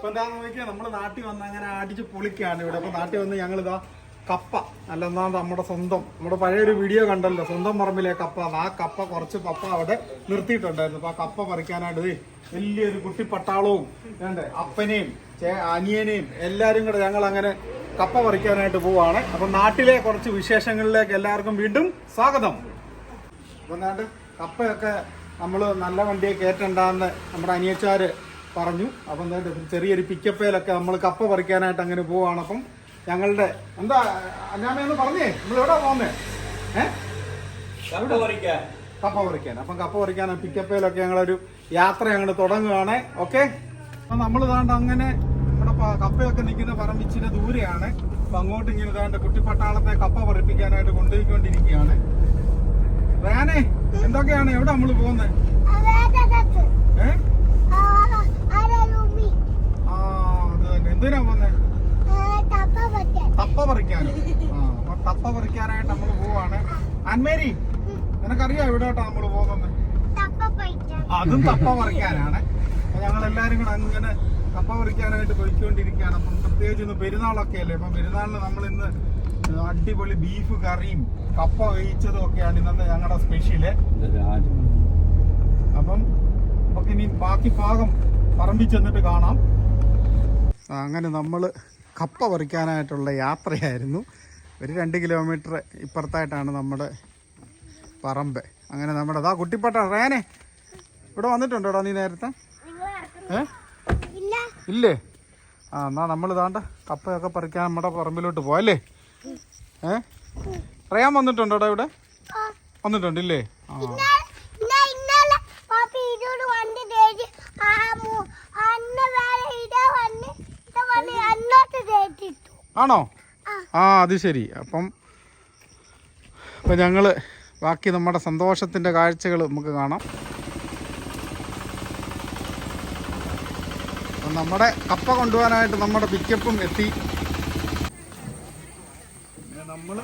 എന്താന്ന് നോക്കിയാൽ നമ്മള് നാട്ടിൽ വന്ന് അങ്ങനെ അടിച്ച് പൊളിക്കാണ് ഇവിടെ. അപ്പൊ നാട്ടിൽ വന്ന് ഞങ്ങളിതാ കപ്പ അല്ലെന്നാ നമ്മുടെ സ്വന്തം നമ്മുടെ പഴയൊരു വീഡിയോ കണ്ടല്ലോ, സ്വന്തം പറമ്പിലെ കപ്പ. ആ കപ്പ കുറച്ച് കപ്പ അവിടെ നിർത്തിയിട്ടുണ്ടായിരുന്നു. അപ്പൊ ആ കപ്പ പറിക്കാനായിട്ട് വലിയൊരു കുട്ടിപ്പട്ടാളവും വേണ്ടേ അപ്പനെയും അനിയനെയും എല്ലാരും കൂടെ ഞങ്ങൾ അങ്ങനെ കപ്പ പറിക്കാനായിട്ട് പോവാണ്. അപ്പൊ നാട്ടിലെ കുറച്ച് വിശേഷങ്ങളിലേക്ക് എല്ലാവർക്കും വീണ്ടും സ്വാഗതം. അപ്പൊ എന്താണ്ട് കപ്പയൊക്കെ നമ്മൾ നല്ല വണ്ടിയെ കയറ്റണ്ടെന്ന് നമ്മുടെ അനിയച്ചാര് പറഞ്ഞു. അപ്പം എന്താ ചെറിയൊരു പിക്കപ്പയിലൊക്കെ നമ്മൾ കപ്പ പറിക്കാനായിട്ട് അങ്ങനെ പോവാണ്. അപ്പം ഞങ്ങളുടെ എന്താ അഞ്ഞാമയെന്ന് പറഞ്ഞേ, നമ്മൾ എവിടെ പോകുന്നേ? കപ്പ പറിക്കാൻ. അപ്പം കപ്പ പറിക്കാൻ പിക്കപ്പയിലൊക്കെ ഞങ്ങളൊരു യാത്ര ഞങ്ങൾ തുടങ്ങുകയാണ്. ഓക്കെ, അപ്പം നമ്മൾ ഇതാണ്ട് അങ്ങനെ നമ്മുടെ കപ്പയൊക്കെ നിൽക്കുന്ന പറമ്പിച്ചിട്ട് ദൂരെയാണ്. അപ്പൊ അങ്ങോട്ട് ഇങ്ങനെ ഇതാണ്ട് കുട്ടിപ്പട്ടാളത്തെ കപ്പ പറിപ്പിക്കാനായിട്ട് കൊണ്ടുപോയിക്കൊണ്ടിരിക്കുകയാണ്. റാനെ എന്തൊക്കെയാണ്, എവിടെ നമ്മള് പോകുന്നത്? എന്തിനാ പോന്നെ? തപ്പ പറിക്കാനോ? അപ്പൊ തപ്പ പറിക്കാനായിട്ട് നമ്മള് പോവാണ്. ആൻമേരി നിനക്കറിയാം എവിടോട്ടാ നമ്മള് പോകുന്നത്? അതും തപ്പ പറിക്കാനാണ്. അപ്പൊ ഞങ്ങളെല്ലാരും കൂടെ അങ്ങനെ കപ്പ പറിക്കാനായിട്ട് പോയിക്കൊണ്ടിരിക്കുകയാണ്. അപ്പം പ്രത്യേകിച്ച് ഇന്ന് പെരുന്നാളൊക്കെ അല്ലേ. അപ്പം പെരുന്നാളിന് നമ്മൾ ഇന്ന് അടിപൊളി ബീഫ് കറിയും കപ്പ വേവിച്ചതും ഒക്കെയാണ് ഇന്നത്തെ ഞങ്ങളുടെ സ്പെഷ്യല്. അപ്പം നമുക്ക് ഇനി ബാക്കി ഭാഗം പറമ്പിൽ ചെന്നിട്ട് കാണാം. അങ്ങനെ നമ്മൾ കപ്പ പറിക്കാനായിട്ടുള്ള യാത്രയായിരുന്നു. ഒരു 2 കിലോമീറ്റർ ഇപ്പുറത്തായിട്ടാണ് നമ്മുടെ പറമ്പ്. അങ്ങനെ നമ്മുടെ അതാ കുട്ടിപ്പട്ട റേനെ ഇവിടെ വന്നിട്ടുണ്ടോടാ നീ നേരത്തെ? ഇല്ലേ? എന്നാ നമ്മൾ ഇതാണ്ട് കപ്പയൊക്കെ പറിക്കാൻ നമ്മുടെ പറമ്പിലോട്ട് പോയല്ലേ. റയാൻ വന്നിട്ടുണ്ടോടാ ഇവിടെ? വന്നിട്ടുണ്ടല്ലേ? ആണോ? അത് ശരി. അപ്പം ഞങ്ങള് ബാക്കി നമ്മുടെ സന്തോഷത്തിന്റെ കാഴ്ചകൾ നമുക്ക് കാണാം. നമ്മുടെ കപ്പ കൊണ്ടുപോകാനായിട്ട് നമ്മുടെ പിക്കപ്പും എത്തി. നമ്മള്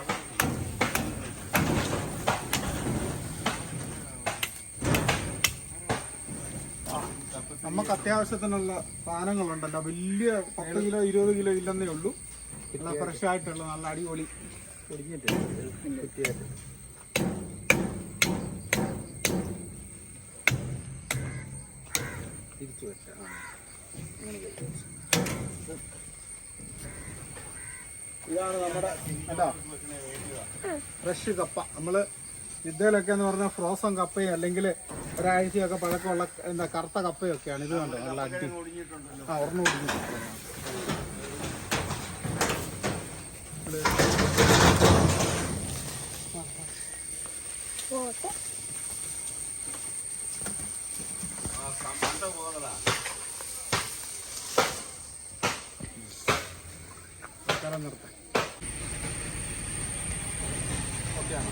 നമുക്ക് അത്യാവശ്യത്തിനുള്ള സാധനങ്ങളുണ്ടല്ലോ. വലിയ 10 കിലോ 20 കിലോ ഇല്ലെന്നേ ഉള്ളൂ. നല്ല ഫ്രഷ് ആയിട്ടുള്ള നല്ല അടിപൊളി ഇതാണ് നമ്മുടെ അല്ല ഫ്രഷ് കപ്പ. നമ്മള് ജിദ്ദയിലൊക്കെ എന്ന് പറഞ്ഞാൽ ഫ്രോസൺ കപ്പയും അല്ലെങ്കിൽ ഒരാഴ്ചയൊക്കെ പഴക്കമുള്ള എന്താ കറുത്ത കപ്പയൊക്കെയാണ്. ഇത് കണ്ടോ നല്ല അടി. ഉറന്നു ഒടിഞ്ഞിട്ടുണ്ട്. നിർത്താം. ഓക്കെയാണ്.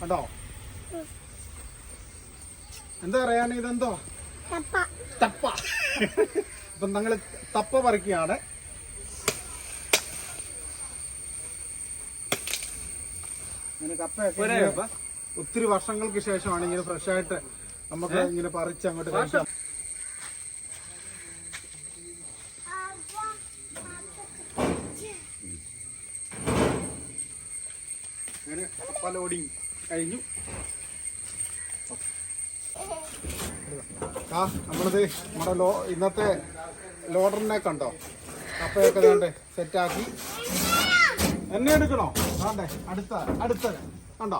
കണ്ടോ എന്താ പറയാൻ? ഇതെന്തോ തപ്പ. അപ്പൊ ഞങ്ങള് തപ്പ പറിക്കുകയാണ്. അങ്ങനെ കപ്പയൊക്കെ ഒത്തിരി വർഷങ്ങൾക്ക് ശേഷമാണ് ഇങ്ങനെ ഫ്രഷ് ആയിട്ട് നമുക്ക് ഇങ്ങനെ പറിച്ച് അങ്ങോട്ട് കഴിക്കാം. അങ്ങനെ കപ്പ ലോഡിങ് കഴിഞ്ഞു. നമ്മളിത് നമ്മുടെ ഇന്നത്തെ ലോഡറിനെ കണ്ടോ? കപ്പയൊക്കെ വേണ്ടേ സെറ്റാക്കി. എന്നെ എടുക്കണോ? വേണ്ടേ അടുത്ത കണ്ടോ?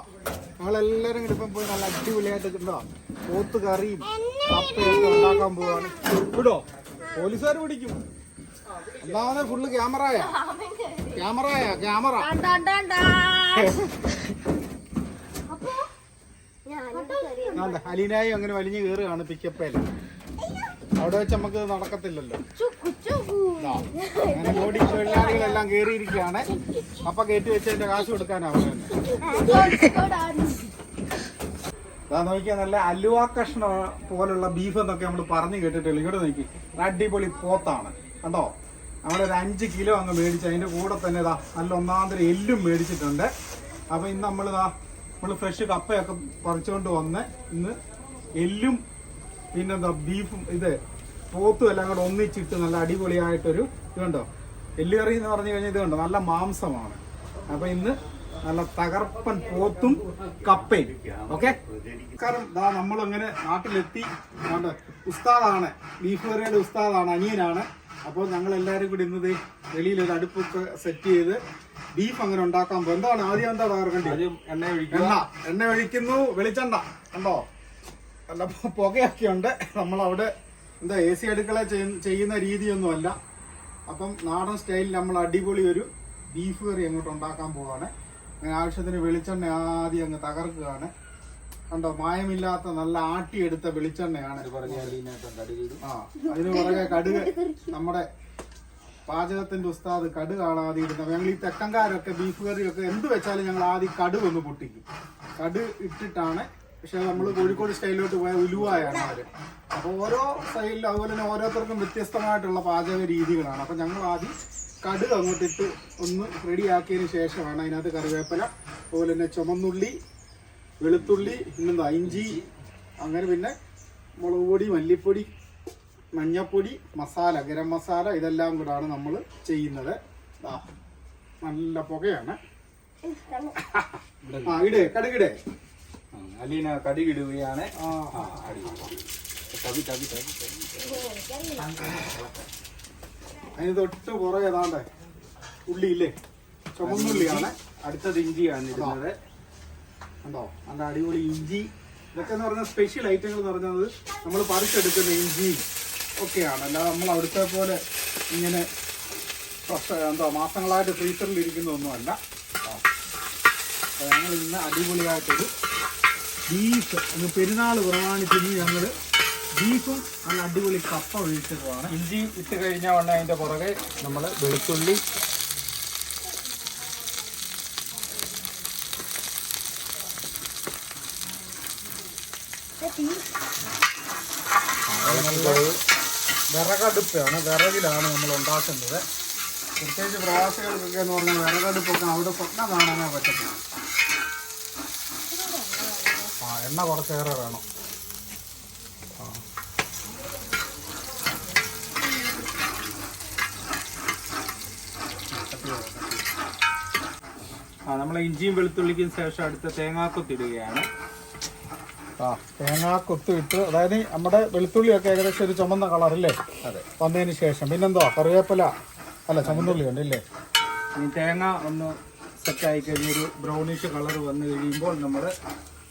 ഞങ്ങളെല്ലാരും കൂടി ഇപ്പം പോയി നല്ല അടിപൊളിയായിട്ട് കണ്ടോ പോത്ത് കറിയും കപ്പയൊക്കെ ഉണ്ടാക്കാൻ പോവാണ്. വിടോ? പോലീസുകാർ പിടിക്കും. ഒന്നാമത് ഫുള്ള് ക്യാമറ അലീനായി അങ്ങനെ വലിഞ്ഞു കയറുകയാണ് പിക്കപ്പയിൽ. അവിടെ വെച്ച് നമുക്ക് നടക്കത്തില്ലല്ലോ. അങ്ങനെ ഓടി തൊഴിലാളികളെല്ലാം കയറിയിരിക്കുകയാണ്. അപ്പൊ കയറ്റി വെച്ചതിന്റെ കാശ് കൊടുക്കാനാവും. അതാ നോക്കിയാൽ നല്ല അലുവ കഷ്ണം പോലുള്ള ബീഫ് എന്നൊക്കെ നമ്മൾ പറഞ്ഞു കേട്ടിട്ടില്ല. ഇങ്ങോട്ട് നോക്കി അടിപൊളി പോത്താണ് കണ്ടോ. നമ്മളൊരു 5 കിലോ അങ്ങ് മേടിച്ച് അതിന്റെ കൂടെ തന്നെ ഇതാ നല്ല ഒന്നാന്തരം എല്ലും മേടിച്ചിട്ടുണ്ട്. അപ്പൊ ഇന്ന് നമ്മൾ ഫ്രഷ് കപ്പയൊക്കെ പറിച്ചുകൊണ്ട് വന്ന് ഇന്ന് എല്ലും പിന്നെന്താ ബീഫും ഇത് പോത്തും എല്ലാം കൂടെ ഒന്നിച്ചിട്ട് നല്ല അടിപൊളിയായിട്ടൊരു ഇത് കണ്ടോ. എല്ലുകറി എന്ന് പറഞ്ഞു കഴിഞ്ഞാൽ ഇത് കണ്ടോ നല്ല മാംസമാണ്. അപ്പൊ ഇന്ന് നല്ല തകർപ്പൻ പോത്തും കപ്പയും. ഓക്കെ, കാരണം നമ്മളങ്ങനെ നാട്ടിലെത്തി. ഉസ്താദാണ്, ബീഫ് കറിയുടെ ഉസ്താദാണ്, അനിയനാണ്. അപ്പോൾ ഞങ്ങൾ എല്ലാവരും കൂടി ഇന്നത് വെളിയിലൊരു അടുപ്പൊക്കെ സെറ്റ് ചെയ്ത് ബീഫ് അങ്ങനെ ഉണ്ടാക്കാൻ പോകും. എന്താണ് ആദ്യം എന്താ തകർക്കേണ്ടത്? എണ്ണ ഒഴിക്കുന്നു, വെളിച്ചെണ്ണ കണ്ടോ നല്ല പുകയൊക്കെ ഉണ്ട്. നമ്മളവിടെ എന്താ AC അടുക്കള ചെയ്യുന്ന രീതിയൊന്നുമല്ല. അപ്പം നാടൻ സ്റ്റൈലിൽ നമ്മൾ അടിപൊളി ഒരു ബീഫ് കറി അങ്ങോട്ട് ഉണ്ടാക്കാൻ പോവാണ്. അങ്ങനെ ആവശ്യത്തിന് വെളിച്ചെണ്ണ ആദ്യം അങ്ങ് തകർക്കുകയാണ്. കണ്ടോ, മായമില്ലാത്ത നല്ല ആട്ടിയെടുത്ത വെളിച്ചെണ്ണയാണ്. അതിന് പുറകെ കടുക്, നമ്മുടെ പാചകത്തിന്റെ ഉസ്താദ് കടുക് ആദ്യം ഇടുന്നത്. ഞങ്ങൾ ഈ തെക്കൻകാരൊക്കെ ബീഫ് കറിയൊക്കെ എന്ത് വെച്ചാലും ഞങ്ങൾ ആദ്യം കടുക് ഒന്ന് പൊട്ടിക്കും. കടുക് ഇട്ടിട്ടാണ്. പക്ഷെ നമ്മൾ കോഴിക്കോട് സ്റ്റൈലിലോട്ട് പോയ ഉലുവായാണ് അവര്. അപ്പോൾ ഓരോ സ്റ്റൈലിലും അതുപോലെ തന്നെ ഓരോരുത്തർക്കും വ്യത്യസ്തമായിട്ടുള്ള പാചക രീതികളാണ്. അപ്പം ഞങ്ങൾ ആദ്യം കടുക് അങ്ങോട്ടിട്ട് ഒന്ന് റെഡിയാക്കിയതിന് ശേഷമാണ് അതിനകത്ത് കറിവേപ്പില, അതുപോലെ തന്നെ ചുമന്നുള്ളി, വെളുത്തുള്ളി, പിന്നെന്താ ഇഞ്ചി, അങ്ങനെ പിന്നെ മുളക് പൊടി, മല്ലിപ്പൊടി, മഞ്ഞപ്പൊടി, മസാല, ഗരം മസാല, ഇതെല്ലാം കൂടാണ് നമ്മൾ ചെയ്യുന്നത്. നല്ല പുകയാണ്. ഇടേ കടുകിടേ അലീന കടുകിടുകയാണ്. അതിന് തൊട്ട് പുറകെ ഏതാണ്ടേ ഉള്ളിയില്ലേ, ചുമന്നുള്ളിയാണ്. അടുത്തത് ഇഞ്ചിയാണ് ഇടുന്നത്. കണ്ടോ നല്ല അടിപൊളി ഇഞ്ചി. ഇതൊക്കെ എന്ന് പറഞ്ഞാൽ സ്പെഷ്യൽ ഐറ്റങ്ങൾ എന്ന് പറഞ്ഞത് നമ്മൾ പറിച്ചെടുക്കുന്ന ഇഞ്ചി ഒക്കെയാണ്. അല്ലാതെ നമ്മൾ അവിടുത്തെ പോലെ ഇങ്ങനെ മാസങ്ങളായിട്ട് ഫ്രീസറിൽ ഇരിക്കുന്നതൊന്നുമല്ല. ഞങ്ങൾ ഇന്ന് അടിപൊളിയായിട്ടൊരു ബീഫ് പെരുന്നാൾ പ്രമാണിച്ചിന് ഞങ്ങൾ ബീഫും നല്ല അടിപൊളി കപ്പ ഒഴിച്ചതുമാണ്. ഇഞ്ചി ഇട്ട് കഴിഞ്ഞാൽ ഉടനെ അതിൻ്റെ പുറകെ നമ്മൾ വെളുത്തുള്ളി, വിറകടുപ്പാണ്, വിറകിലാണ് നമ്മൾ ഉണ്ടാക്കുന്നത്. പ്രത്യേകിച്ച് പ്രവാസികൾക്കൊക്കെ എന്ന് പറഞ്ഞാൽ വിറകടുപ്പൊക്കെ അവിടെ സ്വപ്നം കാണാനേ പറ്റത്തില്ല. എണ്ണ കുറച്ചേറെ വേണം. നമ്മൾ ഇഞ്ചിയും വെളുത്തുള്ളിക്കും ശേഷം അടുത്ത തേങ്ങാക്കൊത്തിടുകയാണ്. തേങ്ങാക്കൊത്ത് ഇട്ട്, അതായത് നമ്മുടെ വെളുത്തുള്ളിയൊക്കെ ഏകദേശം ഒരു ചുമന്ന കളറല്ലേ അതെ വന്നതിന് ശേഷം പിന്നെന്തോ കറിവേപ്പില അല്ല ചുമന്നുള്ളി ഉണ്ട് ഇല്ലേ. ഈ തേങ്ങ ഒന്ന് സെറ്റായി കഴിഞ്ഞൊരു ബ്രൗണിഷ് കളർ വന്നു കഴിയുമ്പോൾ നമ്മൾ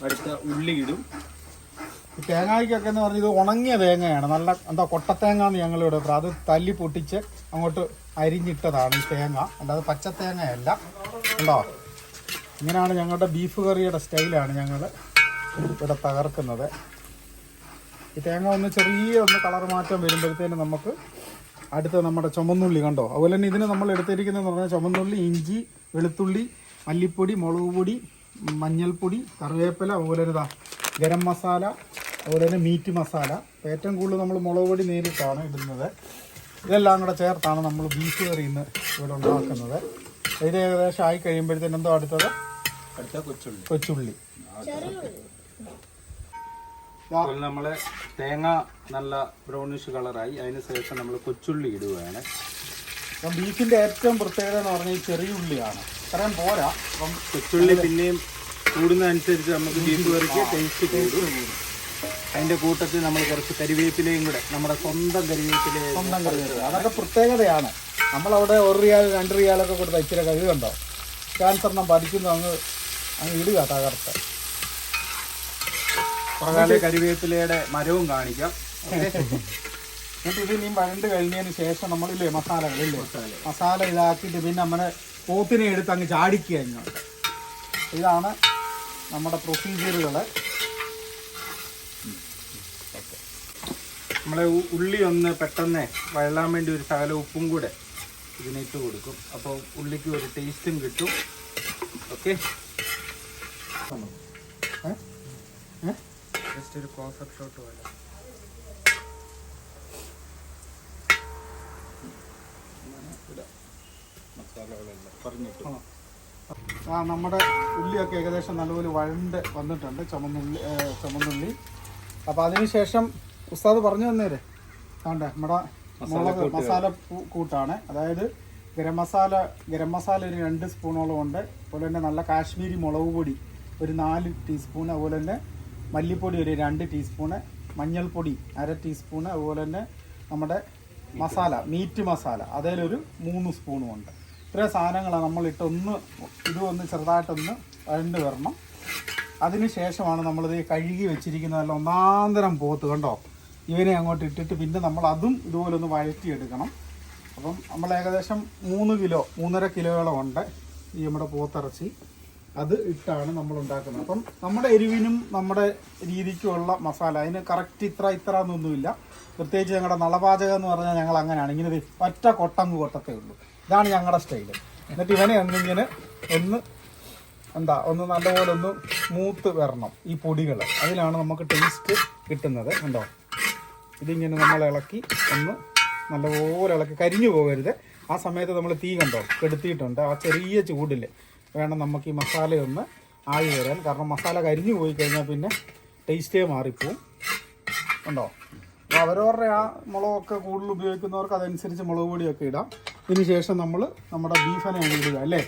അടുത്ത ഉള്ളി ഇടും. ഈ തേങ്ങയ്ക്കൊക്കെ എന്ന് പറഞ്ഞത് ഉണങ്ങിയ തേങ്ങയാണ്. നല്ല എന്താ കൊട്ടത്തേങ്ങാന്ന് ഞങ്ങളിവിടെ അത് തല്ലി പൊട്ടിച്ച് അങ്ങോട്ട് അരിഞ്ഞിട്ടതാണ് ഈ തേങ്ങ, അല്ലാതെ പച്ചത്തേങ്ങയല്ല. ഉണ്ടോ, ഇങ്ങനെയാണ് ഞങ്ങളുടെ ബീഫ് കറിയുടെ സ്റ്റൈലാണ് ഞങ്ങൾ ഇവിടെ തകർക്കുന്നത്. ഈ തേങ്ങ ഒന്ന് ചെറിയ കളർ മാറ്റം വരുമ്പോഴത്തേനും നമുക്ക് അടുത്ത നമ്മുടെ ചുമന്നുള്ളി കണ്ടോ. അതുപോലെ തന്നെ ഇതിന് നമ്മൾ എടുത്തിരിക്കുന്നതെന്ന് പറഞ്ഞാൽ ചുമന്നുള്ളി, ഇഞ്ചി, വെളുത്തുള്ളി, മല്ലിപ്പൊടി, മുളക് പൊടി, മഞ്ഞൾപ്പൊടി, കറിവേപ്പില, അതുപോലെ തന്നെ ഗരം മസാല, അതുപോലെ തന്നെ മീറ്റ് മസാല. ഏറ്റവും കൂടുതൽ നമ്മൾ മുളക് പൊടി നേരിട്ടാണ് ഇടുന്നത്. ഇതെല്ലാം കൂടെ ചേർത്താണ് നമ്മൾ ബീഫ് കറി ഇന്ന് ഇവിടെ ഉണ്ടാക്കുന്നത്. ഇത് ഏകദേശം ആയി കഴിയുമ്പോഴത്തേനും എന്തോ അടുത്ത കൊച്ചുള്ളി. നമ്മള് തേങ്ങ നല്ല ബ്രൗണിഷ് കളറായി, അതിന് ശേഷം നമ്മൾ കൊച്ചുള്ളി ഇടുകയാണ്. അപ്പം ബീഫിന്റെ ഏറ്റവും പ്രത്യേകത എന്ന് പറഞ്ഞാൽ ഈ ചെറിയ ഉള്ളിയാണ്. ഇത്രയും പോരാ. അപ്പം കൊച്ചുള്ളി പിന്നെയും കൂടുന്നതനുസരിച്ച് നമുക്ക് ബീഫ് കറിക്ക് ടേസ്റ്റ് കൂടും. അതിന്റെ കൂട്ടത്തിൽ നമ്മൾ കുറച്ച് കരിവേപ്പിലയും കൂടെ, നമ്മുടെ സ്വന്തം കരിവേപ്പില, അതൊക്കെ പ്രത്യേകതയാണ്. നമ്മളവിടെ 1 റിയാൽ 2 റിയാലൊക്കെ കൊടുത്ത ഇച്ചിരി കഴുകുണ്ടോ ക്യാൻസറിനെ ബാധിക്കുന്നു അങ്ങ് ഇടുക തകർത്ത്. കരിവേപ്പിലയുടെ മരവും കാണിക്കാം. എന്നിട്ട് ഇത് ഇനിയും വരണ്ട് കഴിഞ്ഞതിന് ശേഷം നമ്മളില്ലേ മസാലകളില്ലേ, മസാല ഇതാക്കിയിട്ട് പിന്നെ നമ്മുടെ പോത്തിനെ എടുത്ത് അങ്ങ് ചാടിക്കുക ഇങ്ങോട്ട്. ഇതാണ് നമ്മുടെ പ്രൊസീജിയറുകൾ. നമ്മളെ ഉള്ളി ഒന്ന് പെട്ടെന്ന് വഴലാൻ വേണ്ടി ഒരു ശകല ഉപ്പും കൂടെ ഇതിനിട്ട് കൊടുക്കും. അപ്പോൾ ഉള്ളിക്ക് ഒരു ടേസ്റ്റും കിട്ടും. ഓക്കെ, ജസ്റ്റ് ഒരു ക്ലോസപ്പ് ഷോട്ട് പോലെ. നമ്മുടെ ഉള്ളിയൊക്കെ ഏകദേശം നല്ലപോലെ വഴണ്ട് വന്നിട്ടുണ്ട്. ചുമന്നുള്ളി അപ്പോൾ അതിനുശേഷം ഉസ്താദ് പറഞ്ഞു തന്നേരെ ആണ്ടെ നമ്മുടെ മുളക് മസാല കൂട്ടാണ്. അതായത് ഗരം മസാല ഒരു 2 സ്പൂണോളം ഉണ്ട്. അതുപോലെ തന്നെ നല്ല കാശ്മീരി മുളക് പൊടി ഒരു 4 ടീസ്പൂൺ, അതുപോലെ തന്നെ മല്ലിപ്പൊടി ഒരു 2 ടീസ്പൂണ്, മഞ്ഞൾപ്പൊടി 1/2 ടീസ്പൂണ്, അതുപോലെ തന്നെ നമ്മുടെ മീറ്റ് മസാല അതിലൊരു 3 സ്പൂണും ഉണ്ട്. ഇത്രയും സാധനങ്ങളാണ് നമ്മളിട്ട് ഇതൊന്ന് ചെറുതായിട്ടൊന്ന് വഴണ്ട് വരണം. അതിന് ശേഷമാണ് നമ്മളിത് കഴുകി വെച്ചിരിക്കുന്ന ഒന്നാന്തരം പോത്ത് കണ്ടോ, ഇവനെ അങ്ങോട്ട് ഇട്ടിട്ട് പിന്നെ നമ്മൾ അതും ഇതുപോലെ ഒന്ന് വഴറ്റിയെടുക്കണം. അപ്പം നമ്മൾ ഏകദേശം 3-3.5 കിലോയോളം ഉണ്ട് ഈ നമ്മുടെ പോത്തിറച്ചി. അത് ഇട്ടാണ് നമ്മൾ ഉണ്ടാക്കുന്നത്. അപ്പം നമ്മുടെ എരിവിനും നമ്മുടെ രീതിക്കുമുള്ള മസാല അതിന് കറക്റ്റ് ഇത്ര എന്നൊന്നുമില്ല. പ്രത്യേകിച്ച് ഞങ്ങളുടെ നളപാചകം എന്ന് പറഞ്ഞാൽ ഞങ്ങൾ അങ്ങനെയാണ്, ഇങ്ങനെ ഒറ്റ കൊട്ടത്തേ ഉള്ളൂ. ഇതാണ് ഞങ്ങളുടെ സ്റ്റൈല്. എന്നിട്ട് ഇവനെ ഒന്നിങ്ങനെ ഒന്ന് നല്ലപോലെ ഒന്ന് മൂത്ത് വരണം ഈ പൊടികൾ. അതിലാണ് നമുക്ക് ടേസ്റ്റ് കിട്ടുന്നത്. കണ്ടോ, ഇതിങ്ങനെ നമ്മൾ ഇളക്കി ഒന്ന് നല്ലപോലെ ഇളക്കി കരിഞ്ഞു പോകരുത്. ആ സമയത്ത് നമ്മൾ തീ കണ്ടോ കെടുത്തിയിട്ടുണ്ട്. ആ ചെറിയ ചൂടിൽ വേണം നമുക്ക് ഈ മസാലയൊന്ന് ആയി വരാൻ. കാരണം മസാല കരിഞ്ഞു പോയി കഴിഞ്ഞാൽ പിന്നെ ടേസ്റ്റേ മാറിപ്പോവും. കണ്ടോ, അപ്പോൾ അവരവരുടെ ആ മുളകൊക്കെ കൂടുതൽ ഉപയോഗിക്കുന്നവർക്ക് അതനുസരിച്ച് മുളക് പൊടിയൊക്കെ ഇടാം. ഇതിന് ശേഷം നമ്മൾ നമ്മുടെ ബീഫിനെ ഇടുക അല്ലേ.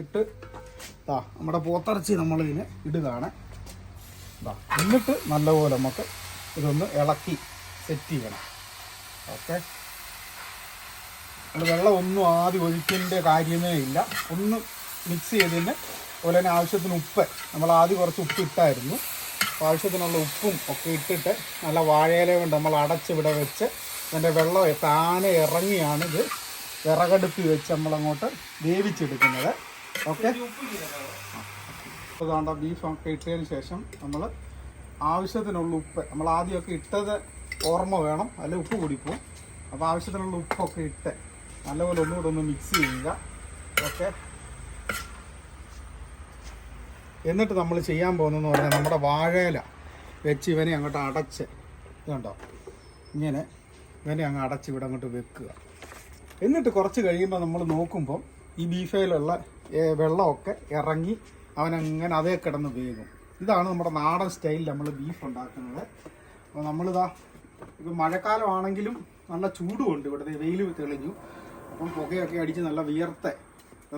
ഇട്ട് നമ്മുടെ പോത്തിറച്ചി നമ്മളിതിന് ഇടുകയാണ്. എന്നിട്ട് നല്ലപോലെ നമുക്ക് ഇതൊന്ന് ഇളക്കി സെറ്റ് ചെയ്യണം. ഓക്കെ, നമ്മൾ വെള്ളം ഒന്നും ആദ്യം ഒഴിക്കേണ്ട കാര്യമേ ഇല്ല. ഒന്ന് മിക്സ് ചെയ്തതിന്. അതുപോലെ തന്നെ ആവശ്യത്തിന് ഉപ്പ് നമ്മൾ ആദ്യം കുറച്ച് ഉപ്പ് ഇട്ടായിരുന്നു. അപ്പോൾ ആവശ്യത്തിനുള്ള ഉപ്പും ഒക്കെ ഇട്ടിട്ട് നല്ല വാഴയില കൊണ്ട് നമ്മൾ അടച്ചിവിടെ വെച്ച് അതിൻ്റെ വെള്ളം താനെ ഇറങ്ങിയാണ് ഇത് വിറകടുപ്പിൽ വെച്ച് നമ്മളങ്ങോട്ട് വേവിച്ചെടുക്കുന്നത്. ഓക്കെ, അപ്പോൾ വേണ്ട ബീഫൊക്കെ ഇട്ടതിന് ശേഷം നമ്മൾ ആവശ്യത്തിനുള്ള ഉപ്പ് നമ്മൾ ആദ്യമൊക്കെ ഇട്ടത് ഓർമ്മ വേണം, അല്ലെങ്കിൽ ഉപ്പ് കൂടിപ്പോവും. അപ്പോൾ ആവശ്യത്തിനുള്ള ഉപ്പൊക്കെ ഇട്ട് നല്ലപോലെ ഒന്നുകൂടെ ഒന്ന് മിക്സ് ചെയ്യുക. ഓക്കെ, എന്നിട്ട് നമ്മൾ ചെയ്യാൻ പോകുന്നതെന്ന് പറഞ്ഞാൽ നമ്മുടെ വാഴയില വെച്ച് ഇവനെ അങ്ങോട്ട് അടച്ച് ഇതുണ്ടോ ഇങ്ങനെ ഇവനെ അങ്ങ് അടച്ച് ഇവിടെ അങ്ങോട്ട് വെക്കുക. എന്നിട്ട് കുറച്ച് കഴിയുമ്പോൾ നമ്മൾ നോക്കുമ്പോൾ ഈ ബീഫയിലുള്ള വെള്ളമൊക്കെ ഇറങ്ങി അവനങ്ങനെ അതേ കിടന്ന് വേകും. ഇതാണ് നമ്മുടെ നാടൻ സ്റ്റൈലിൽ നമ്മൾ ബീഫ് ഉണ്ടാക്കുന്നത്. അപ്പോൾ നമ്മളിതാ ഇപ്പോൾ മഴക്കാലമാണെങ്കിലും നല്ല ചൂടുമുണ്ട്, ഇവിടുത്തെ വെയിൽ തെളിഞ്ഞു. അപ്പം പുകയൊക്കെ അടിച്ച് നല്ല വിയർത്ത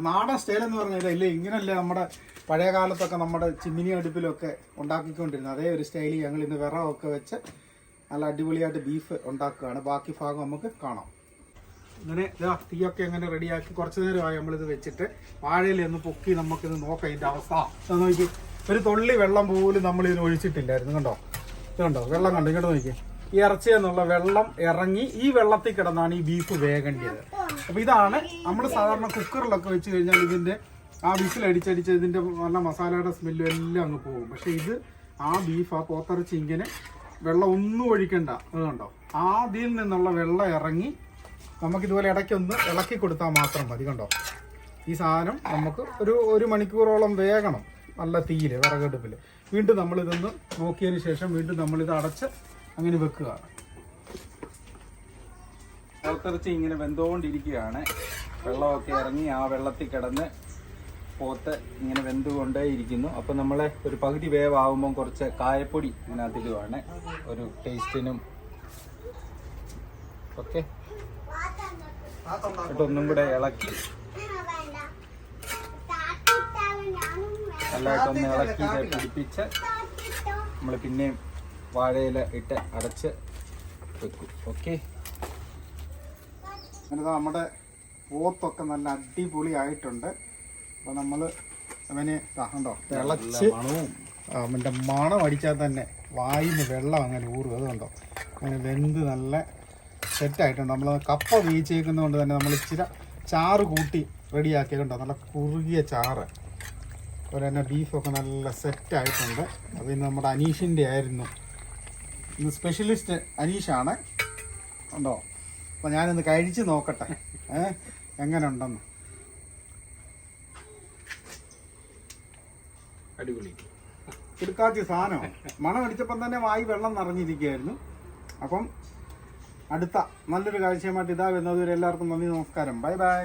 നാടൻ സ്റ്റൈൽ എന്ന് പറഞ്ഞാൽ ഇല്ലേ, ഇങ്ങനല്ലേ നമ്മുടെ പഴയ കാലത്തൊക്കെ നമ്മുടെ ചിമ്മിനി അടുപ്പിലൊക്കെ ഉണ്ടാക്കിക്കൊണ്ടിരുന്നത്. അതേ ഒരു സ്റ്റൈലിൽ ഞങ്ങൾ ഇന്ന് വിറകൊക്കെ വെച്ച് നല്ല അടിപൊളിയായിട്ട് ബീഫ് ഉണ്ടാക്കുകയാണ്. ബാക്കി ഭാഗം നമുക്ക് കാണാം. ഇങ്ങനെ തീയൊക്കെ അങ്ങനെ റെഡിയാക്കി കുറച്ച് നേരമായി നമ്മളിത് വെച്ചിട്ട് വാഴയിലൊന്ന് പൊക്കി നമുക്കിത് നോക്കാം. ഇതിൻ്റെ അവസ്ഥ നോക്കി, ഒരു തുള്ളി വെള്ളം പോലും നമ്മളിതിന് ഒഴിച്ചിട്ടില്ലായിരുന്നു. കണ്ടോ, ഇത് കണ്ടോ വെള്ളം കണ്ടോ, ഇങ്ങോട്ട് നോക്കി. ഈ ഇറച്ചി എന്നുള്ള വെള്ളം ഇറങ്ങി ഈ വെള്ളത്തിൽ കിടന്നാണ് ഈ ബീഫ് വേകേണ്ടത്. അപ്പോൾ ഇതാണ് നമ്മൾ സാധാരണ കുക്കറിലൊക്കെ വെച്ച് കഴിഞ്ഞാൽ ഇതിൻ്റെ ആ വിസിലടിച്ചടിച്ച് ഇതിൻ്റെ നല്ല മസാലയുടെ സ്മെല്ലും എല്ലാം അങ്ങ് പോകും. പക്ഷേ ഇത് ആ ബീഫ് ആ പോത്തിറച്ചി ഇങ്ങനെ വെള്ളം ഒന്നും ഒഴിക്കണ്ട. അതുകൊണ്ടോ ആദ്യം നിന്നുള്ള വെള്ളം ഇറങ്ങി നമുക്കിതുപോലെ ഇടയ്ക്കൊന്ന് ഇളക്കി കൊടുത്താൽ മാത്രം മതി. കണ്ടോ, ഈ സാധനം നമുക്ക് ഒരു മണിക്കൂറോളം വേകണം നല്ല തീയിൽ വിറകടുപ്പിൽ. വീണ്ടും നമ്മളിതൊന്ന് നോക്കിയതിന് ശേഷം വീണ്ടും നമ്മളിത് അടച്ച് അങ്ങനെ വെക്കുക. പോത്തിറച്ചി ഇങ്ങനെ വെന്തുകൊണ്ടിരിക്കുകയാണ്. വെള്ളമൊക്കെ ഇറങ്ങി ആ വെള്ളത്തിൽ കിടന്ന് പോത്ത് ഇങ്ങനെ വെന്തുകൊണ്ടേയിരിക്കുന്നു. അപ്പം നമ്മൾ ഒരു പകുതി വേവാകുമ്പം കുറച്ച് കായപ്പൊടി ഇതിനകത്ത് ഇടുവാണ് ഒരു ടേസ്റ്റിനും. ഓക്കെ, ഒന്നും കൂടെ ഇളക്കി നല്ലതായിട്ടൊന്ന് ഇളക്കി പിടിപ്പിച്ച് നമ്മൾ പിന്നെയും വാഴയില ഇട്ട് അടച്ച് വെക്കും. ഓക്കെ, അങ്ങനെ നമ്മുടെ പോത്തൊക്കെ നല്ല അടിപൊളി ആയിട്ടുണ്ട്. അപ്പോൾ നമ്മൾ അവന് കണ്ടോ തിളച്ച് അവൻ്റെ മണം അടിച്ചാൽ തന്നെ വായിന്ന് വെള്ളം അങ്ങനെ ഊറും. അതുകൊണ്ടോ അങ്ങനെ വെന്ത് നല്ല സെറ്റായിട്ടുണ്ട്. നമ്മൾ കപ്പ വീച്ചേക്കുന്നതുകൊണ്ട് തന്നെ നമ്മൾ ഇച്ചിരി ചാറ് കൂട്ടി റെഡിയാക്കിയിട്ടുണ്ടോ, നല്ല കുറുകിയ ചാറ്. അതുപോലെ തന്നെ ബീഫൊക്കെ നല്ല സെറ്റായിട്ടുണ്ട്. അപ്പോൾ ഇന്ന് നമ്മുടെ അനീഷിൻ്റെ ആയിരുന്നു, ഇന്ന് സ്പെഷ്യലിസ്റ്റ് അനീഷാണ്. ഉണ്ടോ, അപ്പോൾ ഞാനിന്ന് കഴിച്ച് നോക്കട്ടെ എങ്ങനെ ഉണ്ടെന്ന്. അടിപൊളി കിടക്കാച്ച സാധനമാണ്. മണം അടിച്ചപ്പം തന്നെ വായി വെള്ളം നിറഞ്ഞിരിക്കുകയായിരുന്നു. അപ്പം അടുത്ത നല്ലൊരു കാഴ്ചയുമായിട്ട് ഇതാ വരുന്നതുവരെ എല്ലാവർക്കും നന്ദി, നമസ്കാരം, ബൈ ബൈ.